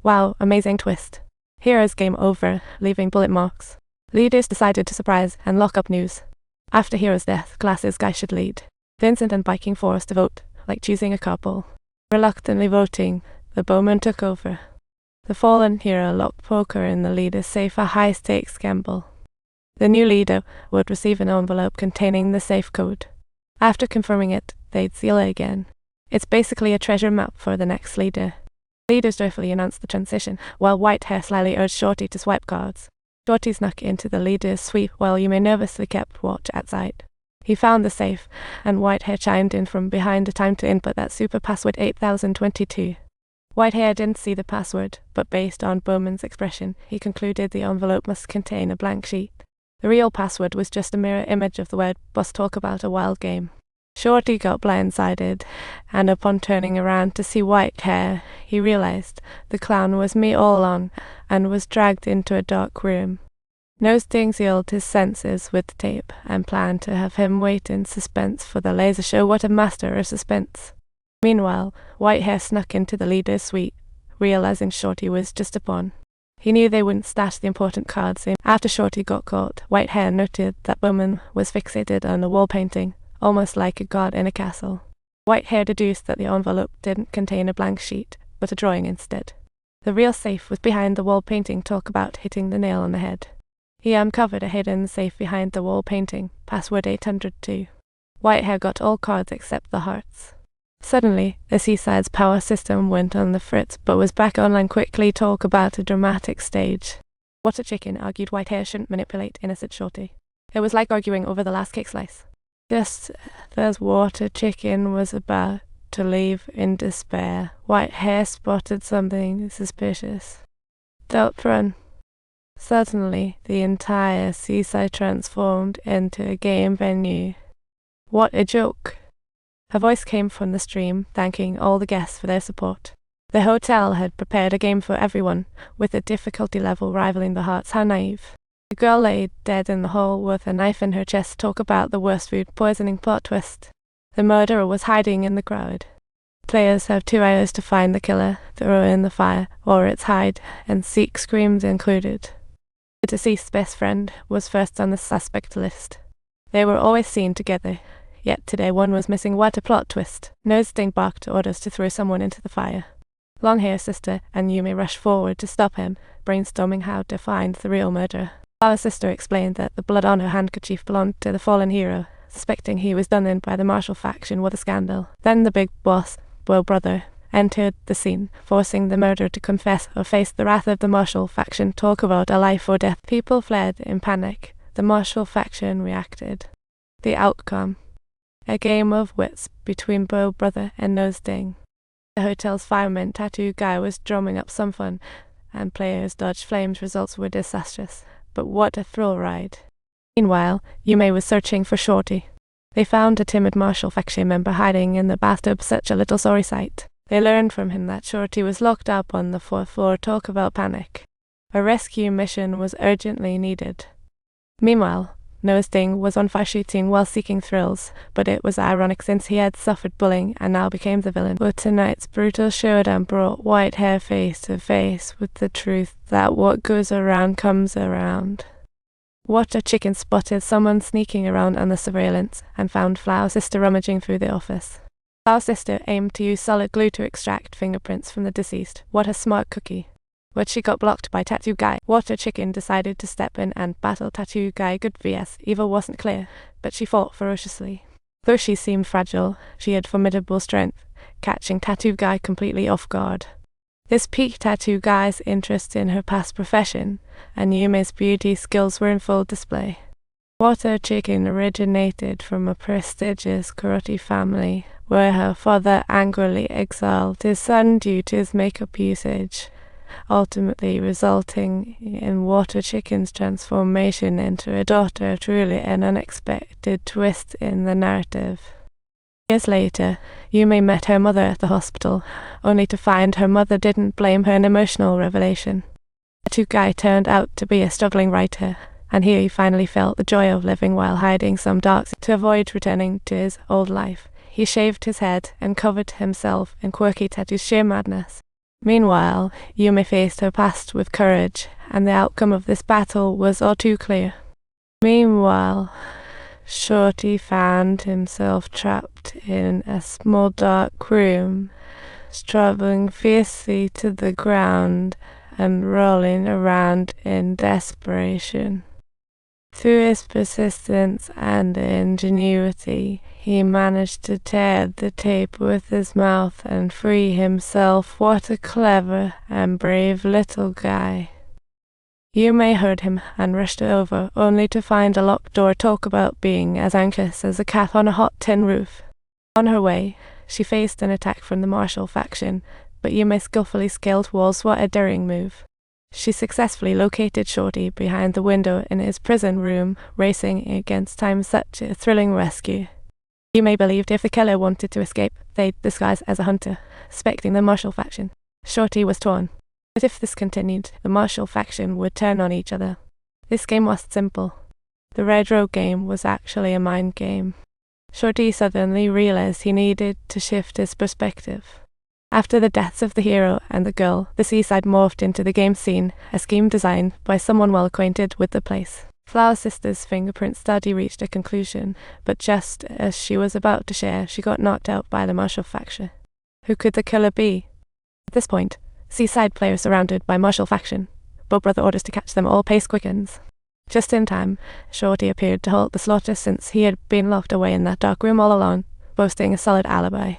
Wow, amazing twist. Hero's game over, leaving bullet marks. Leaders decided to surprise and lock up news. After Hero's death, Glass's guy should lead. Vincent and Viking forced to vote, like choosing a couple. Reluctantly voting, the bowman took over. The fallen hero locked poker in the leader's safe, a high-stakes gamble. The new leader would receive an envelope containing the safe code. After confirming it, they'd seal it again. It's basically a treasure map for the next leader. Leaders joyfully announced the transition, while Whitehair slyly urged Shorty to swipe cards. Shorty snuck into the leader's suite while Yume nervously kept watch outside. He found the safe, and Whitehair chimed in from behind the time to input that super password 8022. Whitehair didn't see the password, but based on Bowman's expression, he concluded the envelope must contain a blank sheet. The real password was just a mirror image of the word "bus talk about a wild game." Shorty got blindsided, and upon turning around to see Whitehair, he realized the clown was me all along and was dragged into a dark room. Noseding sealed his senses with tape and planned to have him wait in suspense for the laser show. What a master of suspense. Meanwhile, Whitehair snuck into the leader's suite, realizing Shorty was just a pawn. He knew they wouldn't stash the important cards in. After Shorty got caught, Whitehair noted that Bowman was fixated on a wall painting, almost like a god in a castle. Whitehair deduced that the envelope didn't contain a blank sheet, but a drawing instead. The real safe was behind the wall painting. Talk about hitting the nail on the head. He uncovered a hidden safe behind the wall painting, password 802. Whitehair got all cards except the hearts. Suddenly, the Seaside's power system went on the fritz, but was back online quickly. Talk about a dramatic stage. What a chicken, argued Whitehair shouldn't manipulate innocent Shorty. It was like arguing over the last cake slice. Just as Water Chicken was about to leave in despair, Whitehair spotted something suspicious. Don't run. Suddenly, the entire Seaside transformed into a game venue. What a joke! A voice came from the stream, thanking all the guests for their support. The hotel had prepared a game for everyone, with a difficulty level rivaling the hearts. How naive. The girl lay dead in the hall with a knife in her chest. Talk about the worst food poisoning plot twist. The murderer was hiding in the crowd. Players have 2 hours to find the killer, throw in the fire, or its hide, and seek screams included. The deceased's best friend was first on the suspect list. They were always seen together, yet today one was missing. What a plot twist. Noseding barked orders to throw someone into the fire. Longhair's sister and Yume rushed forward to stop him, brainstorming how to find the real murderer. Our sister explained that the blood on her handkerchief belonged to the fallen hero, suspecting he was done in by the Marshall faction. What a scandal. Then the big boss, Brother, entered the scene, forcing the murderer to confess or face the wrath of the Marshall faction. Talk about a life or death. People fled in panic. The Marshall faction reacted. The outcome: a game of wits between Brother and Noseding. The hotel's fireman tattoo guy was drumming up some fun, and players dodged flames. Results were disastrous. But what a thrill ride. Meanwhile, Yume was searching for Shorty. They found a timid Marshall faction member hiding in the bathtub. Such a little sorry sight. They learned from him that Shorty was locked up on the 4th floor. Talk about panic. A rescue mission was urgently needed. Meanwhile, Noseding was on fire shooting while seeking thrills, but it was ironic since he had suffered bullying and now became the villain. But tonight's brutal showdown brought Whitehair face to face with the truth that what goes around comes around. Water Chicken spotted someone sneaking around under surveillance and found Flower's sister rummaging through the office. Flower's sister aimed to use solid glue to extract fingerprints from the deceased. What a smart cookie. But she got blocked by Tattoo Guy. Water Chicken decided to step in and battle Tattoo Guy. Good vs. Evil wasn't clear, but she fought ferociously. Though she seemed fragile, she had formidable strength, catching Tattoo Guy completely off guard. This piqued Tattoo Guy's interest in her past profession, and Yume's beauty skills were in full display. Water Chicken originated from a prestigious karate family, where her father angrily exiled his son due to his makeup usage, ultimately resulting in Water Chicken's transformation into a daughter. Truly an unexpected twist in the narrative. Years later, Yume met her mother at the hospital, only to find her mother didn't blame her. An emotional revelation. Tattoo Guy turned out to be a struggling writer, and here he finally felt the joy of living while hiding some darks. To avoid returning to his old life, he shaved his head and covered himself in quirky tattoos. Sheer madness. Meanwhile, Yumi faced her past with courage, and the outcome of this battle was all too clear. Meanwhile, Shorty found himself trapped in a small dark room, struggling fiercely to the ground and rolling around in desperation. Through his persistence and ingenuity, he managed to tear the tape with his mouth and free himself. What a clever and brave little guy. Yume heard him and rushed over, only to find a locked door talk about being as anxious as a cat on a hot tin roof. On her way, she faced an attack from the martial faction, but Yume skillfully scaled walls. What a daring move. She successfully located Shorty behind the window in his prison room, racing against time. Such a thrilling rescue. Yume believed if the killer wanted to escape, they'd disguise as a hunter, suspecting the martial faction. Shorty was torn. But if this continued, the martial faction would turn on each other. This game was simple. The Red Robe game was actually a mind game. Shorty suddenly realized he needed to shift his perspective. After the deaths of the hero and the girl, the seaside morphed into the game scene, a scheme designed by someone well acquainted with the place. Flower Sister's fingerprint study reached a conclusion, but just as she was about to share, she got knocked out by the martial faction. Who could the killer be? At this point, seaside players surrounded by martial faction. Bob Brother orders to catch them all. Pace quickens. Just in time, Shorty appeared to halt the slaughter since he had been locked away in that dark room all along, boasting a solid alibi.